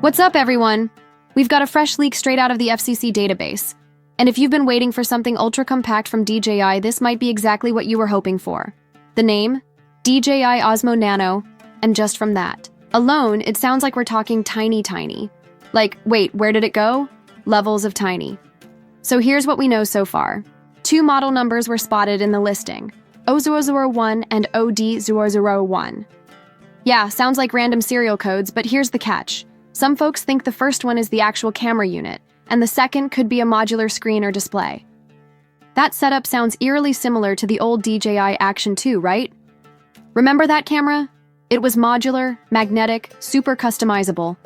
What's up, everyone? We've got a fresh leak straight out of the FCC database. And if you've been waiting for something ultra-compact from DJI, this might be exactly what you were hoping for. The name? DJI Osmo Nano, and just from that alone, it sounds like we're talking tiny. Like, wait, where did it go? Levels of tiny. So here's what we know so far. 2 model numbers were spotted in the listing, O001 and OD001. Yeah, sounds like random serial codes, but here's the catch. Some folks think the first one is the actual camera unit, and the second could be a modular screen or display. That setup sounds eerily similar to the old DJI Action 2, right? Remember that camera? It was modular, magnetic, super customizable.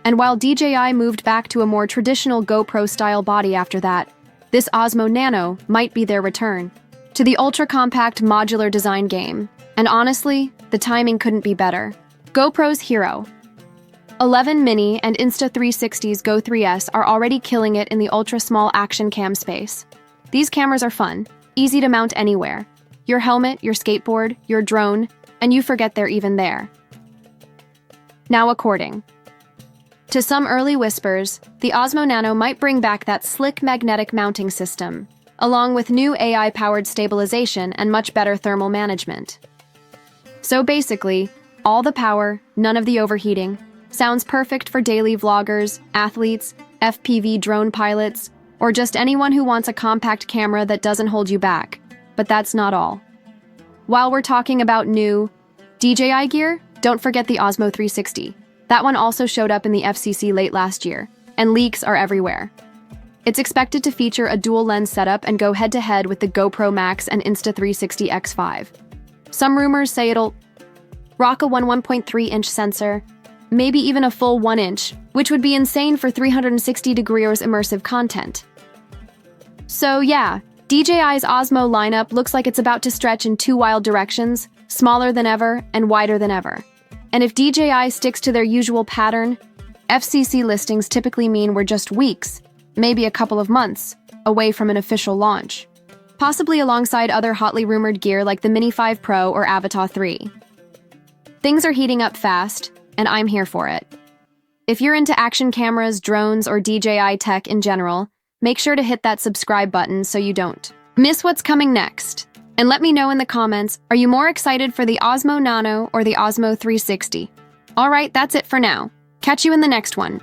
And while DJI moved back to a more traditional GoPro-style body after that, this Osmo Nano might be their return to the ultra-compact modular design game. And honestly, the timing couldn't be better. GoPro's hero. 11 Mini and Insta360's Go 3S are already killing it in the ultra-small action cam space. These cameras are fun, easy to mount anywhere. Your helmet, your skateboard, your drone, and you forget they're even there. Now, according to some early whispers, the Osmo Nano might bring back that slick magnetic mounting system, along with new AI-powered stabilization and much better thermal management. So basically, all the power, none of the overheating. Sounds perfect for daily vloggers, athletes, FPV drone pilots, or just anyone who wants a compact camera that doesn't hold you back. But that's not all. While we're talking about new DJI gear, don't forget the Osmo 360. That one also showed up in the FCC late last year, and leaks are everywhere. It's expected to feature a dual-lens setup and go head-to-head with the GoPro Max and Insta360 X5. Some rumors say it'll rock a 1.3-inch sensor, maybe even a full 1-inch, which would be insane for 360-degree immersive content. So yeah, DJI's Osmo lineup looks like it's about to stretch in 2 wild directions, smaller than ever and wider than ever. And if DJI sticks to their usual pattern, FCC listings typically mean we're just weeks, maybe a couple of months, away from an official launch. Possibly alongside other hotly rumored gear like the Mini 5 Pro or Avatar 3. Things are heating up fast, and I'm here for it. If you're into action cameras, drones, or DJI tech in general, make sure to hit that subscribe button so you don't miss what's coming next. And let me know in the comments, are you more excited for the Osmo Nano or the Osmo 360? Alright, that's it for now. Catch you in the next one.